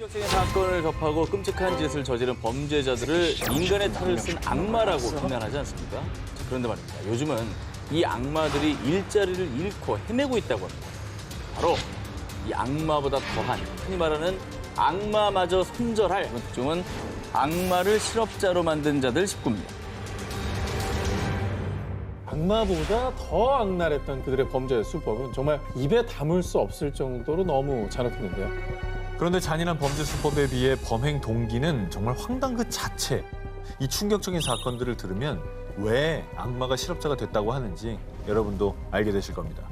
충격적인 사건을 접하고 끔찍한 짓을 저지른 범죄자들을 인간의 탈을 쓴 악마라고 비난하지 않습니까? 자, 그런데 말입니다. 요즘은 이 악마들이 일자리를 잃고 헤매고 있다고 합니다. 바로 이 악마보다 더한, 흔히 말하는 악마마저 손절할 그런 특종은 악마를 실업자로 만든 자들 19입니다. 악마보다 더 악랄했던 그들의 범죄의 수법은 정말 입에 담을 수 없을 정도로 너무 잔혹했는데요. 그런데 잔인한 범죄 수법에 비해 범행 동기는 정말 황당 그 자체. 이 충격적인 사건들을 들으면 왜 악마가 실업자가 됐다고 하는지 여러분도 알게 되실 겁니다.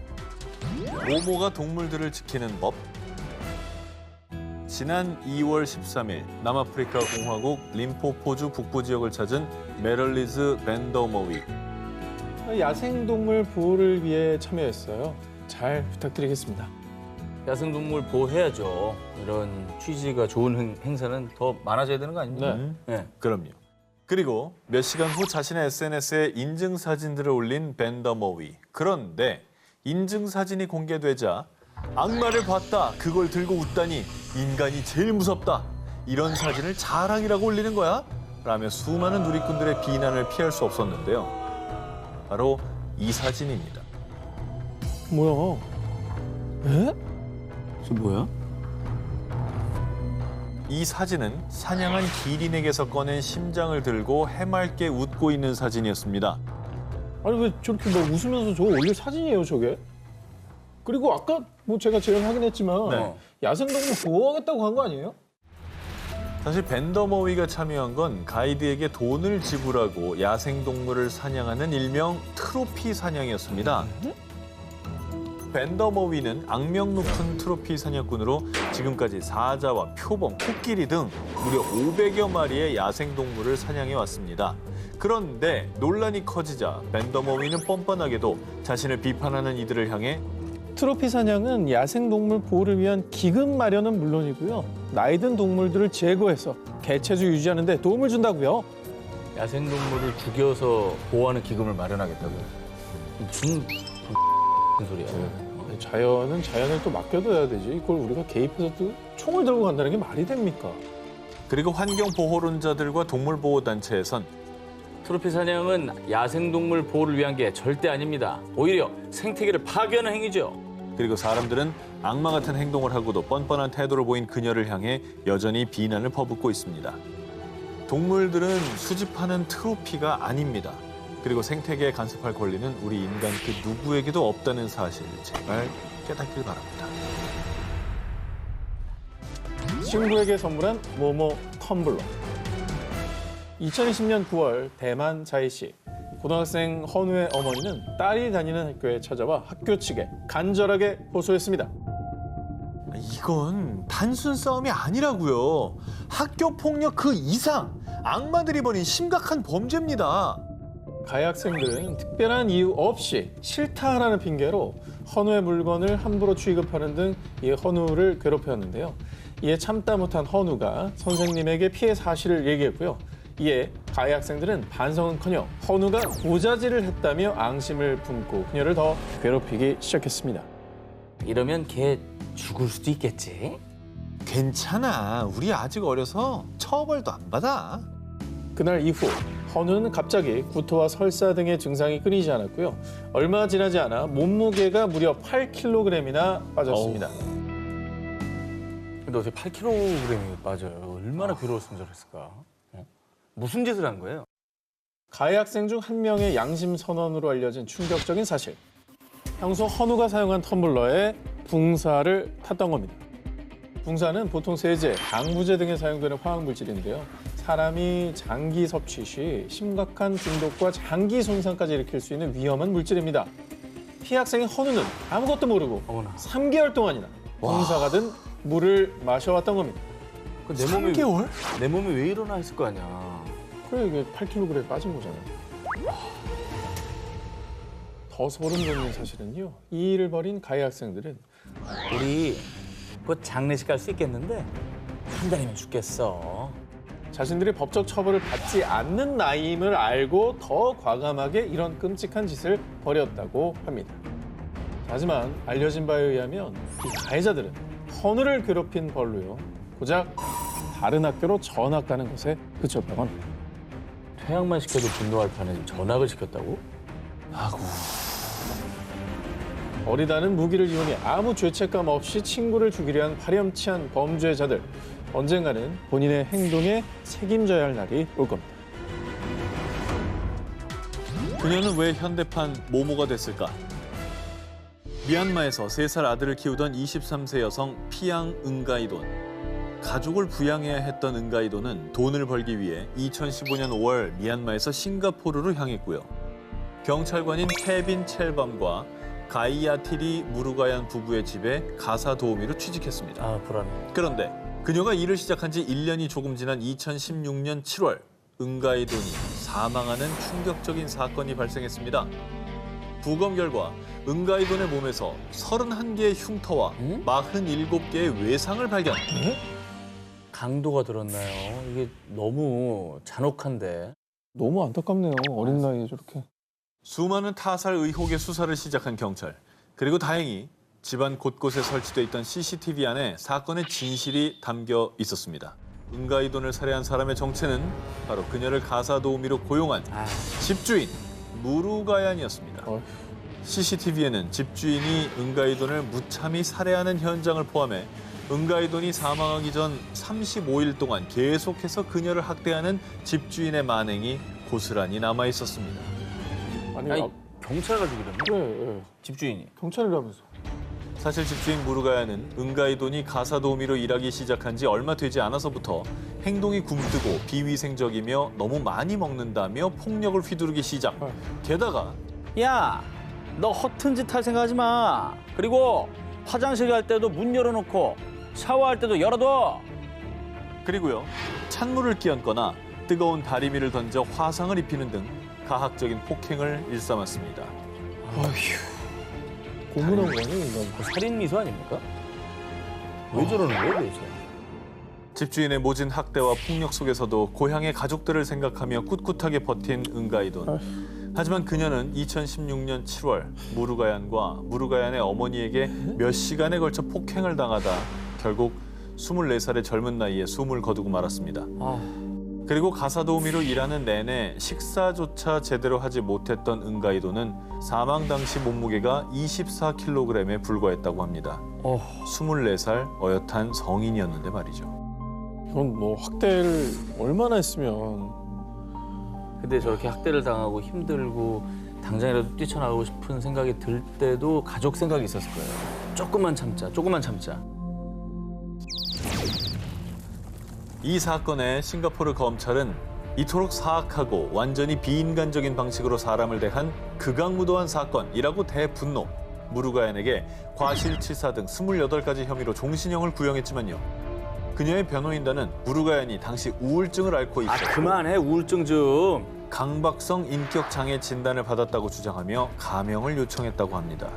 모모가 동물들을 지키는 법. 지난 2월 13일 남아프리카 공화국 림포포주 북부 지역을 찾은 메럴리즈 벤더머위. 야생동물 보호를 위해 참여했어요. 잘 부탁드리겠습니다. 야생동물 보호해야죠. 이런 취지가 좋은 행사는 더 많아져야 되는 거 아닙니까? 네. 그럼요. 그리고 몇 시간 후 자신의 SNS에 인증 사진들을 올린 벤더머위. 그런데 인증 사진이 공개되자 악마를 봤다, 그걸 들고 웃다니 인간이 제일 무섭다, 이런 사진을 자랑이라고 올리는 거야? 라며 수많은 누리꾼들의 비난을 피할 수 없었는데요. 바로 이 사진입니다. 뭐야? 에? 저 뭐야? 이 사진은 사냥한 기린에게서 꺼낸 심장을 들고 해맑게 웃고 있는 사진이었습니다. 아니 왜 저렇게 뭐 웃으면서 저거 올릴 사진이에요, 저게? 그리고 아까 뭐 제가 제일 확인했지만 네. 야생동물 보호하겠다고 한 거 아니에요? 사실 벤더머위가 참여한 건 가이드에게 돈을 지불하고 야생동물을 사냥하는 일명 트로피 사냥이었습니다. 벤더머위는 악명 높은 트로피 사냥꾼으로 지금까지 사자와 표범, 코끼리 등 무려 500여 마리의 야생동물을 사냥해 왔습니다. 그런데 논란이 커지자 벤더머위는 뻔뻔하게도 자신을 비판하는 이들을 향해 트로피 사냥은 야생동물 보호를 위한 기금 마련은 물론이고요. 나이든 동물들을 제거해서 개체수 유지하는 데 도움을 준다고요. 야생동물을 죽여서 보호하는 기금을 마련하겠다고요. 무슨 소리야. 자연은 자연을 또 맡겨둬야 되지. 이걸 우리가 개입해서 또 총을 들고 간다는 게 말이 됩니까? 그리고 환경보호론자들과 동물보호단체에선 트로피 사냥은 야생동물 보호를 위한 게 절대 아닙니다. 오히려 생태계를 파괴하는 행위죠. 그리고 사람들은 악마 같은 행동을 하고도 뻔뻔한 태도를 보인 그녀를 향해 여전히 비난을 퍼붓고 있습니다. 동물들은 수집하는 트로피가 아닙니다. 그리고 생태계에 간섭할 권리는 우리 인간 그 누구에게도 없다는 사실 제발 깨닫길 바랍니다. 친구에게 선물한 모모 텀블러. 2020년 9월 대만 자이시 고등학생 헌우의 어머니는 딸이 다니는 학교에 찾아와 학교 측에 간절하게 호소했습니다. 이건 단순 싸움이 아니라고요. 학교 폭력 그 이상 악마들이 벌인 심각한 범죄입니다. 가해 학생들은 특별한 이유 없이 싫다라는 핑계로 헌우의 물건을 함부로 취급하는 등 이 헌우를 괴롭혔는데요. 이에 참다 못한 헌우가 선생님에게 피해 사실을 얘기했고요. 이에 가해 학생들은 반성은커녕 헌우가 고자질을 했다며 앙심을 품고 그녀를 더 괴롭히기 시작했습니다. 이러면 걔 죽을 수도 있겠지. 괜찮아. 우리 아직 어려서 처벌도 안 받아. 그날 이후 헌우는 갑자기 구토와 설사 등의 증상이 끊이지 않았고요. 얼마 지나지 않아 몸무게가 무려 8kg이나 빠졌습니다. 근데 어떻게 8kg이 빠져요? 얼마나 괴로웠으면 저랬을까? 무슨 짓을 한 거예요? 가해 학생 중 한 명의 양심 선언으로 알려진 충격적인 사실. 평소 헌우가 사용한 텀블러에 붕사를 탔던 겁니다. 붕사는 보통 세제, 방부제 등에 사용되는 화학물질인데요. 사람이 장기 섭취 시 심각한 중독과 장기 손상까지 일으킬 수 있는 위험한 물질입니다. 피해 학생인 헌우는 아무것도 모르고 어머나. 3개월 동안이나 붕사가 든 물을 마셔왔던 겁니다. 내 몸이 3개월? 내 몸이 왜 일어나 있을 거 아니야. 그래 이게 8kg에 빠진 거잖아요. 더 소름 돋는 사실은요. 이 일을 벌인 가해 학생들은 우리 곧 장례식 갈 수 있겠는데 한 달이면 죽겠어. 자신들이 법적 처벌을 받지 않는 나이임을 알고 더 과감하게 이런 끔찍한 짓을 벌였다고 합니다. 하지만 알려진 바에 의하면 이 가해자들은 헌우를 괴롭힌 벌로요. 고작 다른 학교로 전학 가는 것에 그쳤다고 합니다. 퇴학만 시켜도 분노할 판에 지금 전학을 시켰다고? 어리다는 무기를 이용해 아무 죄책감 없이 친구를 죽이려 한 파렴치한 범죄자들. 언젠가는 본인의 행동에 책임져야 할 날이 올 겁니다. 그녀는 왜 현대판 모모가 됐을까? 미얀마에서 3살 아들을 키우던 23세 여성 피앙 응가이돈. 가족을 부양해야 했던 응가이돈은 돈을 벌기 위해 2015년 5월 미얀마에서 싱가포르로 향했고요. 경찰관인 케빈 첼밤과 가이아티리 무루가얀 부부의 집에 가사 도우미로 취직했습니다. 아, 불안해. 그런데 그녀가 일을 시작한 지 1년이 조금 지난 2016년 7월 응가이돈이 사망하는 충격적인 사건이 발생했습니다. 부검 결과 응가이돈의 몸에서 31개의 흉터와 47개의 외상을 발견. 강도가 들었나요? 이게 너무 잔혹한데. 너무 안타깝네요. 어린 나이에 저렇게. 수많은 타살 의혹의 수사를 시작한 경찰. 그리고 다행히 집안 곳곳에 설치돼 있던 CCTV 안에 사건의 진실이 담겨 있었습니다. 응가이돈을 살해한 사람의 정체는 바로 그녀를 가사 도우미로 고용한 집주인 무루가얀이었습니다. CCTV에는 집주인이 응가이돈을 무참히 살해하는 현장을 포함해 응가이돈이 사망하기 전 35일 동안 계속해서 그녀를 학대하는 집주인의 만행이 고스란히 남아 있었습니다. 아니, 경찰 가족이라며? 그래, 집주인이. 경찰이라면서. 사실 집주인 무루가야는 응가이돈이 가사 도우미로 일하기 시작한 지 얼마 되지 않아서부터 행동이 굼뜨고 비위생적이며 너무 많이 먹는다며 폭력을 휘두르기 시작. 게다가 야, 너 허튼 짓 할 생각하지 마. 그리고 화장실 갈 때도 문 열어놓고 샤워할 때도 열어둬. 그리고요, 찬물을 끼얹거나 뜨거운 다리미를 던져 화상을 입히는 등 가학적인 폭행을 일삼았습니다. 고문한 거네, 이건. 살인 미수 아닙니까? 왜 저러는 거예요, 도대체? 집주인의 모진 학대와 폭력 속에서도 고향의 가족들을 생각하며 꿋꿋하게 버틴 응가이돈. 하지만 그녀는 2016년 7월 무루가얀과 무루가얀의 어머니에게 몇 시간에 걸쳐 폭행을 당하다 결국 24살의 젊은 나이에 숨을 거두고 말았습니다. 그리고 가사 도우미로 일하는 내내 식사조차 제대로 하지 못했던 응가이도는 사망 당시 몸무게가 24kg에 불과했다고 합니다. 24살 어엿한 성인이었는데 말이죠. 이건 뭐 학대를 얼마나 했으면. 근데 저렇게 학대를 당하고 힘들고 당장이라도 뛰쳐나가고 싶은 생각이 들 때도 가족 생각이 있었을 거예요. 조금만 참자, 조금만 참자. 이 사건에 싱가포르 검찰은 이토록 사악하고 완전히 비인간적인 방식으로 사람을 대한 극악무도한 사건이라고 대분노. 무루가얀에게 과실치사 등 28가지 혐의로 종신형을 구형했지만요. 그녀의 변호인단은 무루가얀이 당시 우울증을 앓고 있었고 그만해, 우울증 좀. 강박성 인격장애 진단을 받았다고 주장하며 가명을 요청했다고 합니다.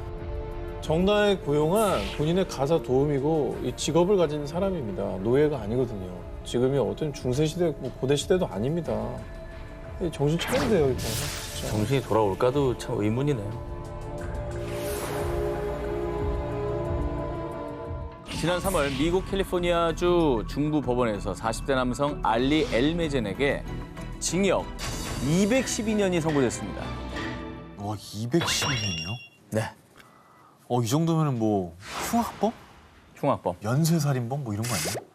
정나에 고용한 본인의 가사 도우미고 이 직업을 가진 사람입니다. 노예가 아니거든요. 지금이 어떤 중세시대, 뭐 고대시대도 아닙니다. 정신 차려야 돼요, 이거. 진짜. 정신이 돌아올까도 참 의문이네요. 지난 3월 미국 캘리포니아주 중부 법원에서 40대 남성 알리 엘메젠에게 징역 212년이 선고됐습니다. 212년이요? 네. 이 정도면은 뭐 흉악범? 흉악범. 연쇄살인범 뭐 이런 거 아니에요?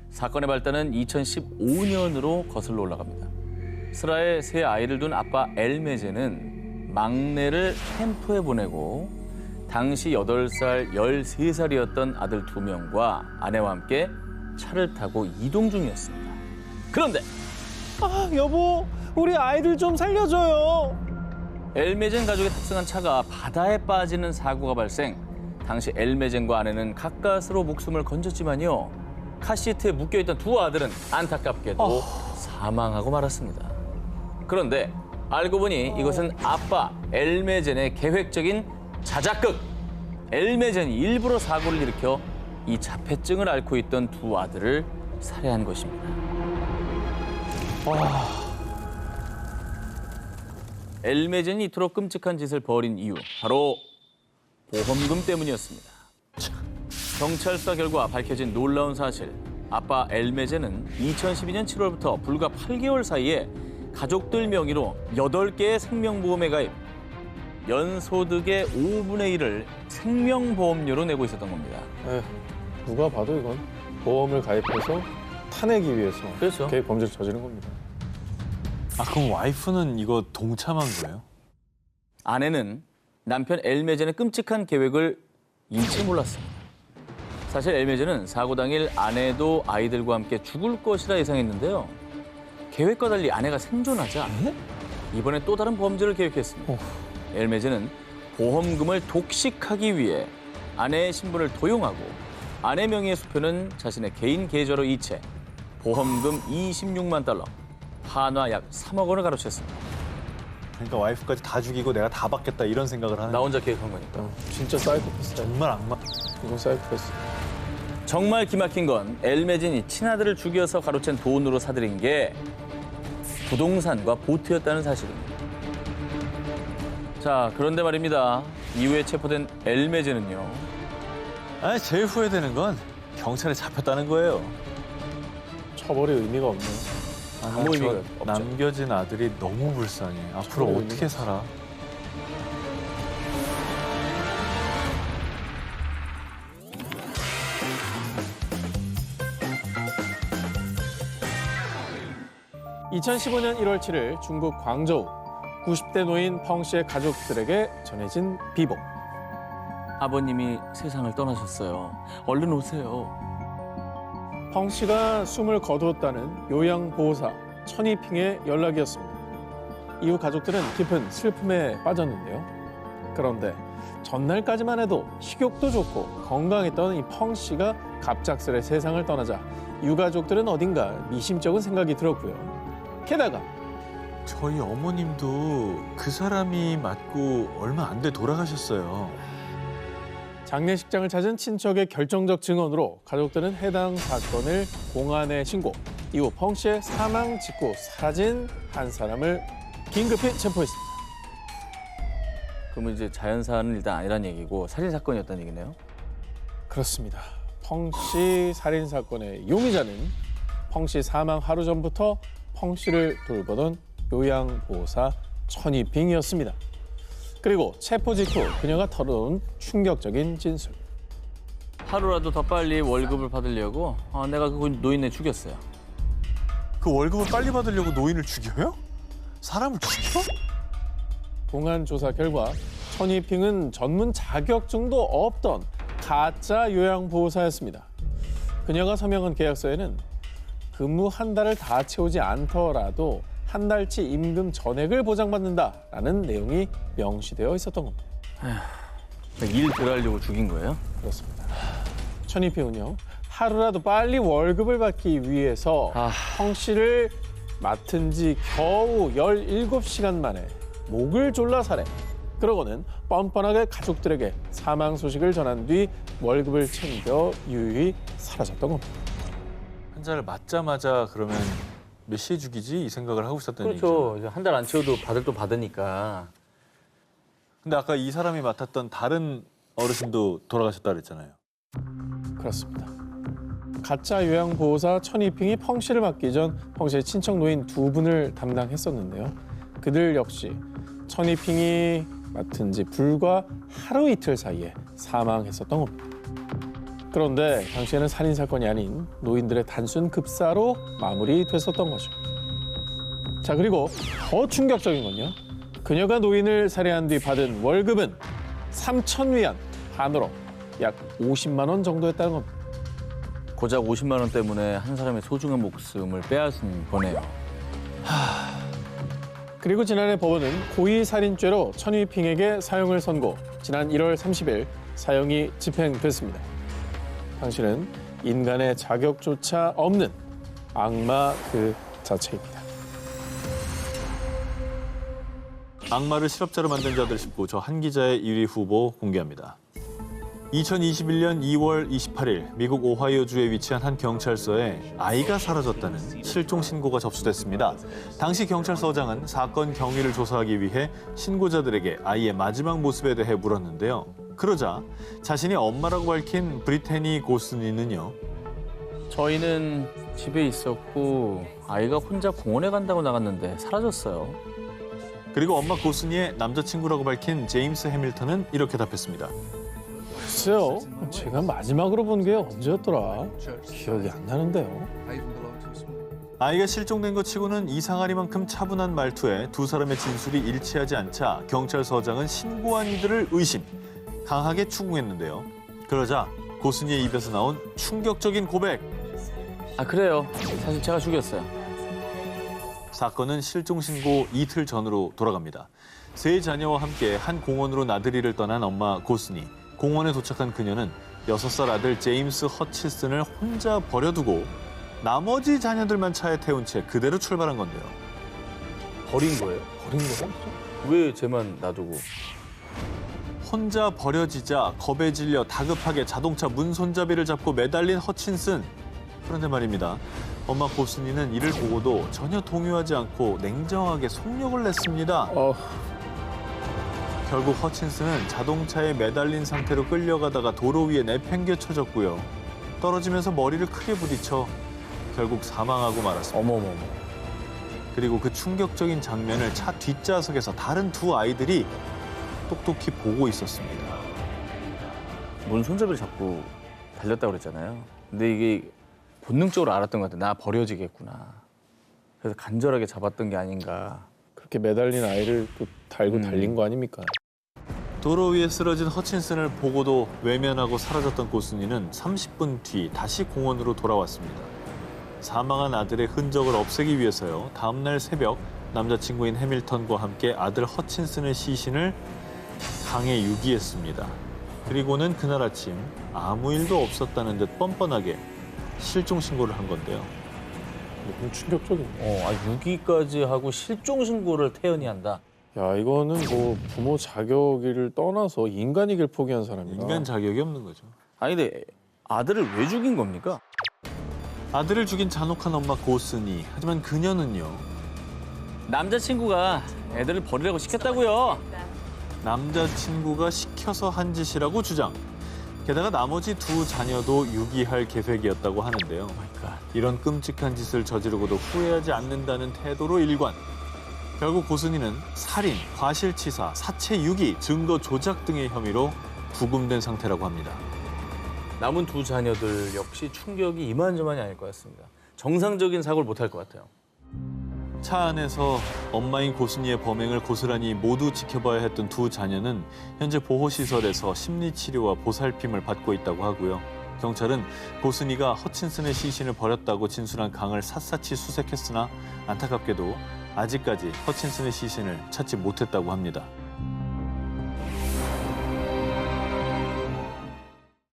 사건의 발단은 2015년으로 거슬러 올라갑니다. 스라에 세 아이를 둔 아빠 엘메제는 막내를 캠프에 보내고 당시 8살, 13살이었던 아들 2명과 아내와 함께 차를 타고 이동 중이었습니다. 그런데 여보, 우리 아이를 좀 살려줘요. 엘메젠 가족이 탑승한 차가 바다에 빠지는 사고가 발생. 당시 엘메젠과 아내는 가까스로 목숨을 건졌지만요. 카시트에 묶여있던 두 아들은 안타깝게도 사망하고 말았습니다. 그런데 알고 보니 이것은 아빠 엘메젠의 계획적인 자작극. 엘메젠이 일부러 사고를 일으켜 이 자폐증을 앓고 있던 두 아들을 살해한 것입니다. 엘메젠이 이토록 끔찍한 짓을 벌인 이유, 바로 보험금 때문이었습니다. 경찰 수사 결과 밝혀진 놀라운 사실, 아빠 엘메제는 2012년 7월부터 불과 8개월 사이에 가족들 명의로 8개의 생명보험에 가입, 연소득의 5분의 1을 생명보험료로 내고 있었던 겁니다. 에휴, 누가 봐도 이건 보험을 가입해서 타내기 위해서 그렇죠. 계획 범죄를 저지른 겁니다. 아, 그럼 와이프는 이거 동참한 거예요? 아내는 남편 엘메젠의 끔찍한 계획을 일치 몰랐습니다. 사실 엘메젠은 사고 당일 아내도 아이들과 함께 죽을 것이라 예상했는데요. 계획과 달리 아내가 생존하자 이번에 또 다른 범죄를 계획했습니다. 엘메젠은 보험금을 독식하기 위해 아내의 신분을 도용하고 아내 명의의 수표는 자신의 개인 계좌로 이체, 보험금 26만 달러, 한화 약 3억 원을 가로챘습니다. 그러니까 와이프까지 다 죽이고 내가 다 받겠다 이런 생각을 하는 나 혼자 계획한 거니까. 진짜 사이코패스다. 정말 악마. 이건 사이코패스. 정말 기막힌 건 엘메진이 친아들을 죽여서 가로챈 돈으로 사들인 게 부동산과 보트였다는 사실입니다. 자, 그런데 말입니다. 이후에 체포된 엘메진은요. 아니, 제일 후회되는 건 경찰에 잡혔다는 거예요. 처벌의 의미가 없네요. 아무 의미가 없죠. 남겨진 아들이 너무 불쌍해. 앞으로 저런 어떻게 의미가 살아? (2015년 1월 7일) 중국 광저우 90대 노인 펑 씨의 가족들에게 전해진 비보. 아버님이 세상을 떠나셨어요. 얼른 오세요. 펑 씨가 숨을 거두었다는 요양보호사 천이핑의 연락이었습니다. 이후 가족들은 깊은 슬픔에 빠졌는데요. 그런데 전날까지만 해도 식욕도 좋고 건강했던 이 펑 씨가 갑작스레 세상을 떠나자 유가족들은 어딘가 미심쩍은 생각이 들었고요. 게다가 저희 어머님도 그 사람이 맞고 얼마 안 돼 돌아가셨어요. 장례식장을 찾은 친척의 결정적 증언으로 가족들은 해당 사건을 공안에 신고, 이후 펑 씨의 사망 직후 사라진 한 사람을 긴급히 체포했습니다. 그러면 이제 자연사는 일단 아니란 얘기고 살인 사건이었다는 얘기네요. 그렇습니다. 펑 씨 살인 사건의 용의자는 펑 씨 사망 하루 전부터 펑 씨를 돌보던 요양보호사 천이핑이었습니다. 그리고 체포 직후 그녀가 털어놓은 충격적인 진술. 하루라도 더 빨리 월급을 받으려고 내가 그 노인네 죽였어요. 그 월급을 빨리 받으려고 노인을 죽여요? 사람을 죽여? 공안 조사 결과 천이핑은 전문 자격증도 없던 가짜 요양보호사였습니다. 그녀가 서명한 계약서에는 근무 한 달을 다 채우지 않더라도 한 달치 임금 전액을 보장받는다라는 내용이 명시되어 있었던 겁니다. 일 들어가려고 죽인 거예요? 그렇습니다. 천이핑은요, 하루라도 빨리 월급을 받기 위해서 펑 씨를 맡은 지 겨우 17시간 만에 목을 졸라 살해. 그러고는 뻔뻔하게 가족들에게 사망 소식을 전한 뒤 월급을 챙겨 유유히 사라졌던 겁니다. 환자를 맞자마자 그러면 몇 시에 죽이지? 이 생각을 하고 있었던 얘기죠. 그렇죠. 한 달 안 채워도 받을 또 받으니까. 근데 아까 이 사람이 맡았던 다른 어르신도 돌아가셨다 그랬잖아요. 그렇습니다. 가짜 요양보호사 천이핑이 펑 씨를 맡기 전 펑 씨의 친척 노인 두 분을 담당했었는데요. 그들 역시 천이핑이 맡은 지 불과 하루 이틀 사이에 사망했었던 겁니다. 그런데 당시에는 살인 사건이 아닌 노인들의 단순 급사로 마무리됐었던 거죠. 자, 그리고 더 충격적인 건요. 그녀가 노인을 살해한 뒤 받은 월급은 3,000위안, 한화로 약 50만 원 정도였다는 겁니다. 고작 50만 원 때문에 한 사람의 소중한 목숨을 빼앗은 거네요. 그리고 지난해 법원은 고의살인죄로 천이핑에게 사형을 선고, 지난 1월 30일 사형이 집행됐습니다. 당신은 인간의 자격조차 없는 악마 그 자체입니다. 악마를 실업자로 만든 자들 19, 저 한 기자의 1위 후보 공개합니다. 2021년 2월 28일 미국 오하이오주에 위치한 한 경찰서에 아이가 사라졌다는 실종 신고가 접수됐습니다. 당시 경찰서장은 사건 경위를 조사하기 위해 신고자들에게 아이의 마지막 모습에 대해 물었는데요. 그러자 자신이 엄마라고 밝힌 브리테니 고스니는요. 저희는 집에 있었고 아이가 혼자 공원에 간다고 나갔는데 사라졌어요. 그리고 엄마 고순이의 남자친구라고 밝힌 제임스 해밀턴은 이렇게 답했습니다. 글쎄요, 제가 마지막으로 본 게 언제였더라? 기억이 안 나는데요. 아이가 실종된 것 치고는 이상하리만큼 차분한 말투에 두 사람의 진술이 일치하지 않자 경찰서장은 신고한 이들을 의심, 강하게 추궁했는데요. 그러자 고순이의 입에서 나온 충격적인 고백. 아 그래요. 사실 제가 죽였어요. 사건은 실종 신고 이틀 전으로 돌아갑니다. 세 자녀와 함께 한 공원으로 나들이를 떠난 엄마 고순이. 공원에 도착한 그녀는 6살 아들 제임스 허치슨을 혼자 버려두고 나머지 자녀들만 차에 태운 채 그대로 출발한 건데요. 버린 거예요? 버린 거야? 왜 쟤만 놔두고? 혼자 버려지자 겁에 질려 다급하게 자동차 문 손잡이를 잡고 매달린 허친슨. 그런데 말입니다. 엄마 고순이는 이를 보고도 전혀 동요하지 않고 냉정하게 속력을 냈습니다. 결국 허친슨은 자동차에 매달린 상태로 끌려가다가 도로 위에 내팽개쳐졌고요. 떨어지면서 머리를 크게 부딪혀 결국 사망하고 말았습니다. 어머머머. 그리고 그 충격적인 장면을 차 뒷좌석에서 다른 두 아이들이 똑똑히 보고 있었습니다. 문 손잡이를 잡고 달렸다고 그랬잖아요. 근데 이게 본능적으로 알았던 것 같아요. 나 버려지겠구나. 그래서 간절하게 잡았던 게 아닌가. 그렇게 매달린 아이를 또 달고 달린 거 아닙니까? 도로 위에 쓰러진 허친슨을 보고도 외면하고 사라졌던 고순이는 30분 뒤 다시 공원으로 돌아왔습니다. 사망한 아들의 흔적을 없애기 위해서요. 다음 날 새벽 남자친구인 해밀턴과 함께 아들 허친슨의 시신을 강에 유기했습니다. 그리고는 그날 아침 아무 일도 없었다는 듯 뻔뻔하게 실종 신고를 한 건데요. 너무 충격적이네. 유기까지 하고 실종 신고를 태연히 한다. 야, 이거는 뭐 부모 자격을 떠나서 인간이길 포기한 사람이다. 인간 자격이 없는 거죠. 아니 근데 아들을 왜 죽인 겁니까? 아들을 죽인 잔혹한 엄마 고순이. 하지만 그녀는요. 남자친구가 애들을 버리라고 시켰다고요. 남자친구가 시켜서 한 짓이라고 주장. 게다가 나머지 두 자녀도 유기할 계획이었다고 하는데요. 이런 끔찍한 짓을 저지르고도 후회하지 않는다는 태도로 일관. 결국 고순이는 살인, 과실치사, 사체 유기, 증거 조작 등의 혐의로 구금된 상태라고 합니다. 남은 두 자녀들 역시 충격이 이만저만이 아닐 것 같습니다. 정상적인 사고를 못할 것 같아요. 차 안에서 엄마인 고순이의 범행을 고스란히 모두 지켜봐야 했던 두 자녀는 현재 보호시설에서 심리치료와 보살핌을 받고 있다고 하고요. 경찰은 고순이가 허친슨의 시신을 버렸다고 진술한 강을 샅샅이 수색했으나 안타깝게도 아직까지 허친슨의 시신을 찾지 못했다고 합니다.